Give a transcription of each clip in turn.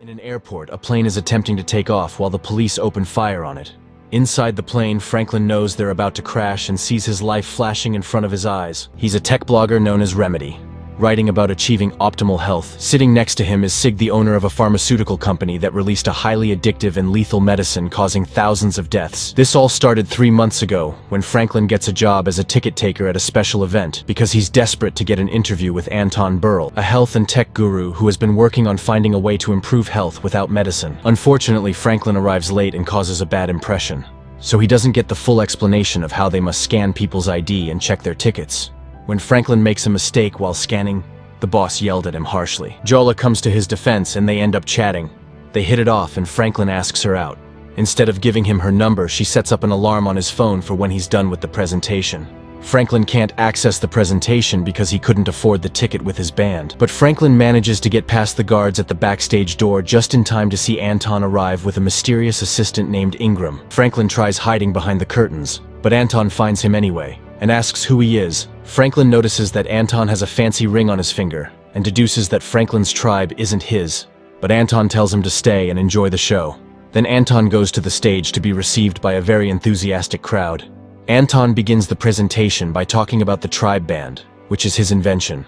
In an airport, a plane is attempting to take off while the police open fire on it. Inside the plane, Franklin knows they're about to crash and sees his life flashing in front of his eyes. He's a tech blogger known as Remedy, writing about achieving optimal health. Sitting next to him is Sig, the owner of a pharmaceutical company that released a highly addictive and lethal medicine causing thousands of deaths. This all started 3 months ago when Franklin gets a job as a ticket taker at a special event because he's desperate to get an interview with Anton Burl, a health and tech guru who has been working on finding a way to improve health without medicine. Unfortunately, Franklin arrives late and causes a bad impression, so he doesn't get the full explanation of how they must scan people's ID and check their tickets. When Franklin makes a mistake while scanning, the boss yelled at him harshly. Jala comes to his defense and they end up chatting. They hit it off and Franklin asks her out. Instead of giving him her number, she sets up an alarm on his phone for when he's done with the presentation. Franklin can't access the presentation because he couldn't afford the ticket with his band. But Franklin manages to get past the guards at the backstage door just in time to see Anton arrive with a mysterious assistant named Ingram. Franklin tries hiding behind the curtains, but Anton finds him anyway and asks who he is. Franklin notices that Anton has a fancy ring on his finger and deduces that Franklin's tribe isn't his. But Anton tells him to stay and enjoy the show. Then Anton goes to the stage to be received by a very enthusiastic crowd. Anton begins the presentation by talking about the tribe band, which is his invention.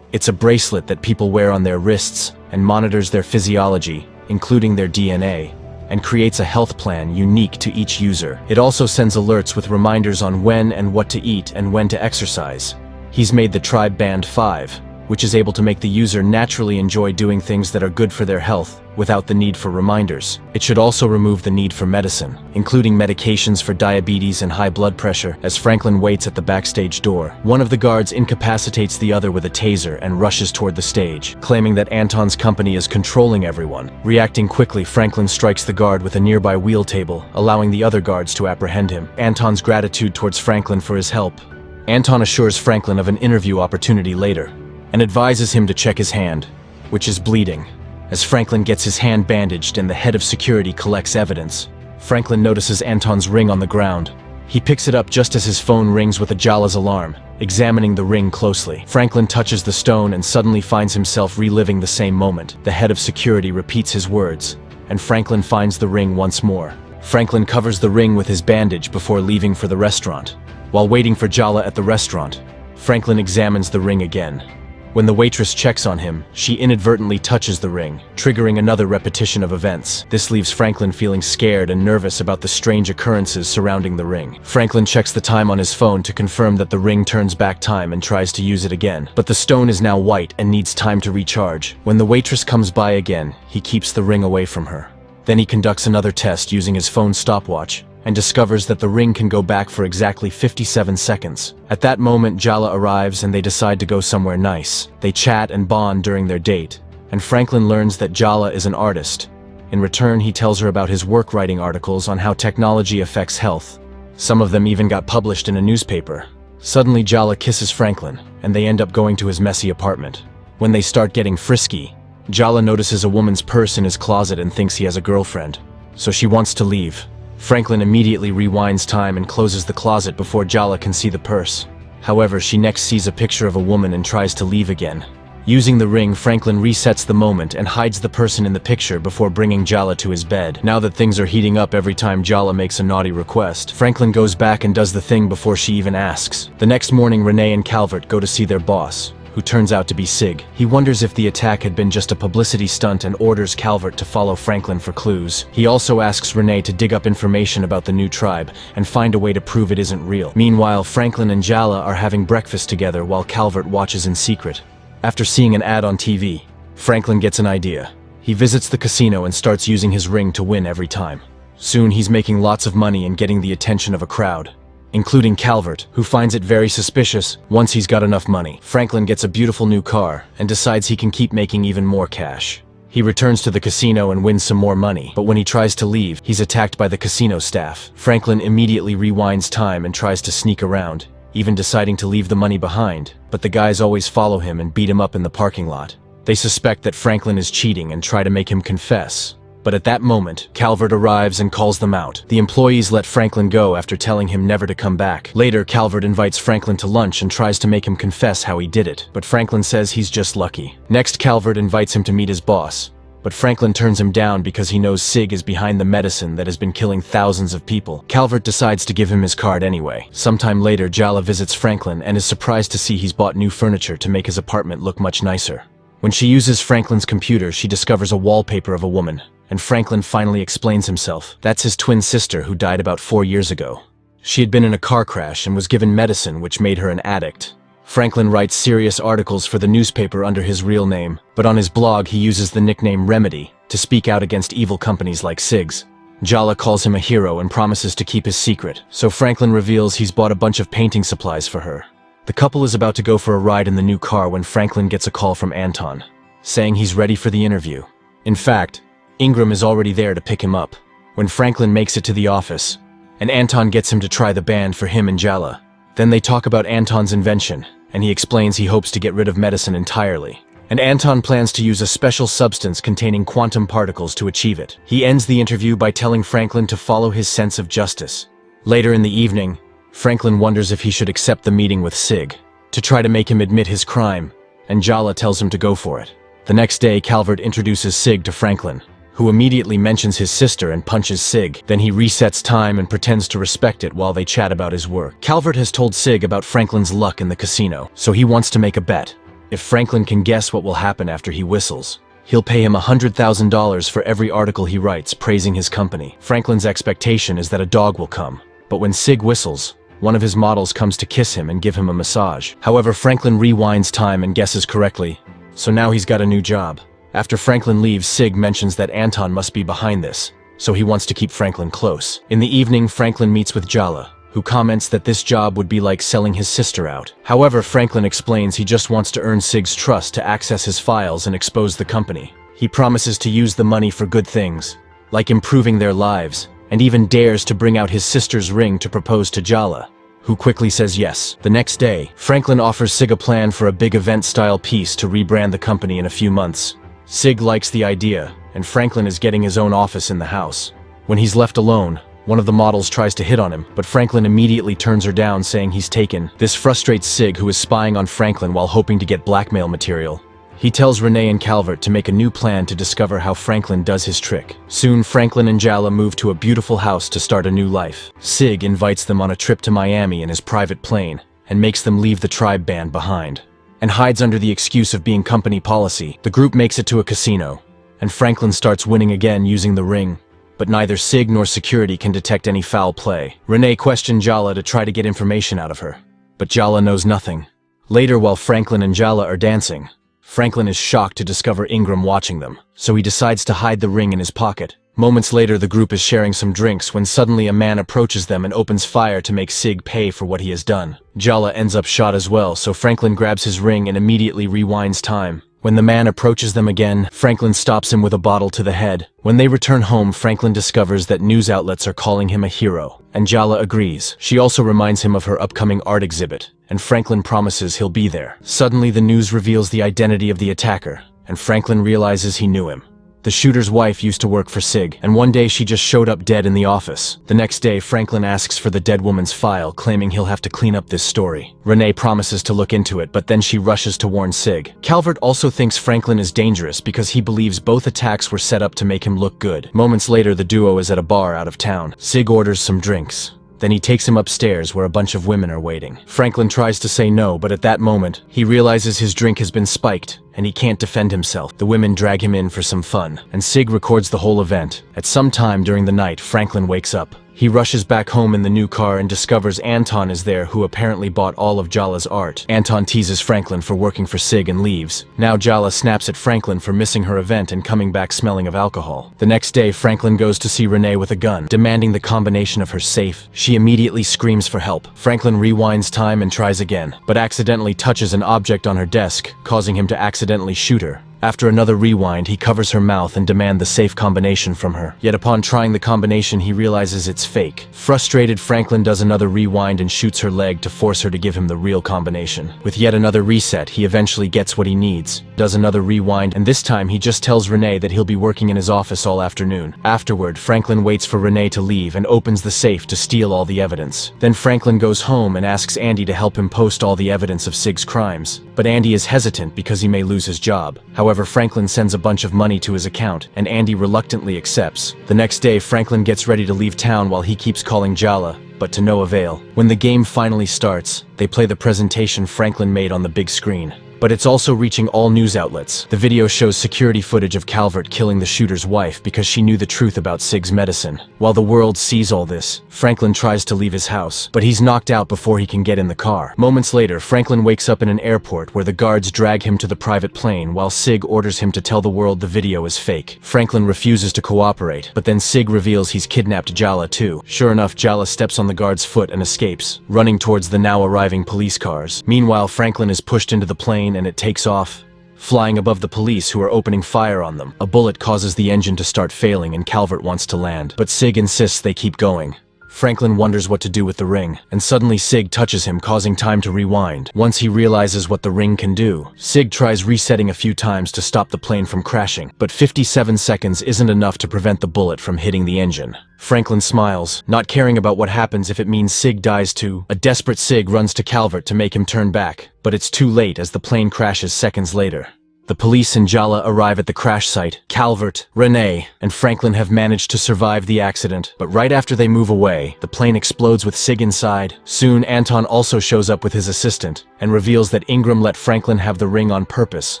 It's a bracelet that people wear on their wrists and monitors their physiology, including their DNA, and creates a health plan unique to each user. It also sends alerts with reminders on when and what to eat and when to exercise. He's made the Tribe Band 5, which is able to make the user naturally enjoy doing things that are good for their health without the need for reminders. It should also remove the need for medicine, including medications for diabetes and high blood pressure. As Franklin waits at the backstage door, one of the guards incapacitates the other with a taser and rushes toward the stage, claiming that Anton's company is controlling everyone. Reacting quickly, Franklin strikes the guard with a nearby wheel table, allowing the other guards to apprehend him. Anton's gratitude towards Franklin for his help. Anton assures Franklin of an interview opportunity later, and advises him to check his hand, which is bleeding. As Franklin gets his hand bandaged and the head of security collects evidence, Franklin notices Anton's ring on the ground. He picks it up just as his phone rings with a Jala's alarm, examining the ring closely. Franklin touches the stone and suddenly finds himself reliving the same moment. The head of security repeats his words, and Franklin finds the ring once more. Franklin covers the ring with his bandage before leaving for the restaurant. While waiting for Jala at the restaurant, Franklin examines the ring again. When the waitress checks on him, she inadvertently touches the ring, triggering another repetition of events. This leaves Franklin feeling scared and nervous about the strange occurrences surrounding the ring. Franklin checks the time on his phone to confirm that the ring turns back time and tries to use it again. But the stone is now white and needs time to recharge. When the waitress comes by again, he keeps the ring away from her. Then he conducts another test using his phone stopwatch, and discovers that the ring can go back for exactly 57 seconds. At that moment, Jala arrives and they decide to go somewhere nice. They chat and bond during their date, and Franklin learns that Jala is an artist. In return, he tells her about his work writing articles on how technology affects health. Some of them even got published in a newspaper. Suddenly, Jala kisses Franklin, and they end up going to his messy apartment. When they start getting frisky, Jala notices a woman's purse in his closet and thinks he has a girlfriend, so she wants to leave. Franklin immediately rewinds time and closes the closet before Jala can see the purse. However, she next sees a picture of a woman and tries to leave again. Using the ring, Franklin resets the moment and hides the person in the picture before bringing Jala to his bed. Now that things are heating up every time Jala makes a naughty request, Franklin goes back and does the thing before she even asks. The next morning, Renee and Calvert go to see their boss, who turns out to be Sig. He wonders if the attack had been just a publicity stunt and orders Calvert to follow Franklin for clues. He also asks Renee to dig up information about the new tribe and find a way to prove it isn't real. Meanwhile, Franklin and Jala are having breakfast together while Calvert watches in secret. After seeing an ad on TV, Franklin gets an idea. He visits the casino and starts using his ring to win every time. Soon he's making lots of money and getting the attention of a crowd, including Calvert, who finds it very suspicious once he's got enough money. Franklin gets a beautiful new car and decides he can keep making even more cash. He returns to the casino and wins some more money, but when he tries to leave, he's attacked by the casino staff. Franklin immediately rewinds time and tries to sneak around, even deciding to leave the money behind, but the guys always follow him and beat him up in the parking lot. They suspect that Franklin is cheating and try to make him confess. But at that moment, Calvert arrives and calls them out. The employees let Franklin go after telling him never to come back. Later, Calvert invites Franklin to lunch and tries to make him confess how he did it, but Franklin says he's just lucky. Next, Calvert invites him to meet his boss, But Franklin turns him down because he knows Sig is behind the medicine that has been killing thousands of people. Calvert decides to give him his card anyway. Sometime later, Jala visits Franklin and is surprised to see he's bought new furniture to make his apartment look much nicer. When she uses Franklin's computer, she discovers a wallpaper of a woman, and Franklin finally explains himself. That's his twin sister who died about 4 years ago. She had been in a car crash and was given medicine which made her an addict. Franklin writes serious articles for the newspaper under his real name, but on his blog he uses the nickname Remedy to speak out against evil companies like Sig's. Jala calls him a hero and promises to keep his secret, so Franklin reveals he's bought a bunch of painting supplies for her. The couple is about to go for a ride in the new car when Franklin gets a call from Anton, saying he's ready for the interview. In fact, Ingram is already there to pick him up. When Franklin makes it to the office, and Anton gets him to try the band for him and Jala. Then they talk about Anton's invention, and he explains he hopes to get rid of medicine entirely. And Anton plans to use a special substance containing quantum particles to achieve it. He ends the interview by telling Franklin to follow his sense of justice. Later in the evening, Franklin wonders if he should accept the meeting with Sig, to try to make him admit his crime, and Jala tells him to go for it. The next day, Calvert introduces Sig to Franklin, who immediately mentions his sister and punches Sig. Then he resets time and pretends to respect it while they chat about his work. Calvert has told Sig about Franklin's luck in the casino, so he wants to make a bet. If Franklin can guess what will happen after he whistles, he'll pay him $100,000 for every article he writes praising his company. Franklin's expectation is that a dog will come, but when Sig whistles, one of his models comes to kiss him and give him a massage. However, Franklin rewinds time and guesses correctly, so now he's got a new job. After Franklin leaves, Sig mentions that Anton must be behind this, so he wants to keep Franklin close. In the evening, Franklin meets with Jala, who comments that this job would be like selling his sister out. However, Franklin explains he just wants to earn Sig's trust to access his files and expose the company. He promises to use the money for good things, like improving their lives, and even dares to bring out his sister's ring to propose to Jala, who quickly says yes. The next day, Franklin offers Sig a plan for a big event-style piece to rebrand the company in a few months. Sig likes the idea, and Franklin is getting his own office in the house. When he's left alone, one of the models tries to hit on him, but Franklin immediately turns her down, saying he's taken. This frustrates Sig, who is spying on Franklin while hoping to get blackmail material. He tells Renee and Calvert to make a new plan to discover how Franklin does his trick. Soon, Franklin and Jala move to a beautiful house to start a new life. Sig invites them on a trip to Miami in his private plane, and makes them leave the tribe band behind, and hides under the excuse of being company policy. The group makes it to a casino, and Franklin starts winning again using the ring, but neither Sig nor security can detect any foul play. Renee questions Jala to try to get information out of her, but Jala knows nothing. Later, while Franklin and Jala are dancing, Franklin is shocked to discover Ingram watching them, so he decides to hide the ring in his pocket. Moments later, the group is sharing some drinks when suddenly a man approaches them and opens fire to make Sig pay for what he has done. Jala ends up shot as well, so Franklin grabs his ring and immediately rewinds time. When the man approaches them again, Franklin stops him with a bottle to the head. When they return home, Franklin discovers that news outlets are calling him a hero, and Jala agrees. She also reminds him of her upcoming art exhibit, and Franklin promises he'll be there. Suddenly, the news reveals the identity of the attacker, and Franklin realizes he knew him. The shooter's wife used to work for Sig, and one day she just showed up dead in the office. The next day, Franklin asks for the dead woman's file, claiming he'll have to clean up this story. Renee promises to look into it, but then she rushes to warn Sig. Calvert also thinks Franklin is dangerous because he believes both attacks were set up to make him look good. Moments later, the duo is at a bar out of town. Sig orders some drinks. Then he takes him upstairs where a bunch of women are waiting. Franklin tries to say no, but at that moment, he realizes his drink has been spiked, and he can't defend himself. The women drag him in for some fun, and Sig records the whole event. At some time during the night, Franklin wakes up. He rushes back home in the new car and discovers Anton is there, who apparently bought all of Jala's art. Anton teases Franklin for working for Sig and leaves. Now Jala snaps at Franklin for missing her event and coming back smelling of alcohol. The next day, Franklin goes to see Renee with a gun, demanding the combination of her safe. She immediately screams for help. Franklin rewinds time and tries again, but accidentally touches an object on her desk, causing him to accidentally shoot her. After another rewind, he covers her mouth and demands the safe combination from her. Yet upon trying the combination, he realizes it's fake. Frustrated, Franklin does another rewind and shoots her leg to force her to give him the real combination. With yet another reset, he eventually gets what he needs, does another rewind, and this time he just tells Renee that he'll be working in his office all afternoon. Afterward, Franklin waits for Renee to leave and opens the safe to steal all the evidence. Then Franklin goes home and asks Andy to help him post all the evidence of Sig's crimes. But Andy is hesitant because he may lose his job. However, However, Franklin sends a bunch of money to his account, and Andy reluctantly accepts. The next day, Franklin gets ready to leave town while he keeps calling Jala, but to no avail. When the game finally starts, they play the presentation Franklin made on the big screen. But it's also reaching all news outlets. The video shows security footage of Calvert killing the shooter's wife because she knew the truth about Sig's medicine. While the world sees all this, Franklin tries to leave his house, but he's knocked out before he can get in the car. Moments later, Franklin wakes up in an airport where the guards drag him to the private plane while Sig orders him to tell the world the video is fake. Franklin refuses to cooperate, but then Sig reveals he's kidnapped Jala too. Sure enough, Jala steps on the guard's foot and escapes, running towards the now arriving police cars. Meanwhile, Franklin is pushed into the plane and it takes off, flying above the police who are opening fire on them. A bullet causes the engine to start failing and Calvert wants to land, but Sig insists they keep going. Franklin wonders what to do with the ring, and suddenly Sig touches him, causing time to rewind. Once he realizes what the ring can do, Sig tries resetting a few times to stop the plane from crashing, but 57 seconds isn't enough to prevent the bullet from hitting the engine. Franklin smiles, not caring about what happens if it means Sig dies too. A desperate Sig runs to Calvert to make him turn back, but it's too late as the plane crashes seconds later. The police and Jala arrive at the crash site. Calvert, Renee, and Franklin have managed to survive the accident, but right after they move away, the plane explodes with Sig inside. Soon, Anton also shows up with his assistant and reveals that Ingram let Franklin have the ring on purpose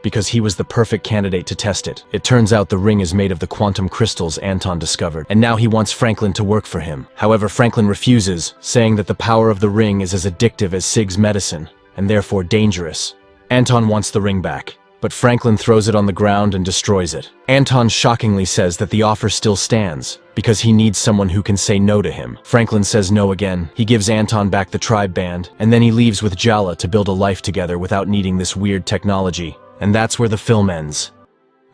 because he was the perfect candidate to test it. It turns out the ring is made of the quantum crystals Anton discovered, and now he wants Franklin to work for him. However, Franklin refuses, saying that the power of the ring is as addictive as Sig's medicine, and therefore dangerous. Anton wants the ring back, but Franklin throws it on the ground and destroys it. Anton shockingly says that the offer still stands, because he needs someone who can say no to him. Franklin says no again. He gives Anton back the tribe band, and then he leaves with Jala to build a life together without needing this weird technology. And that's where the film ends.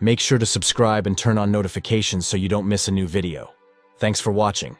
Make sure to subscribe and turn on notifications so you don't miss a new video. Thanks for watching.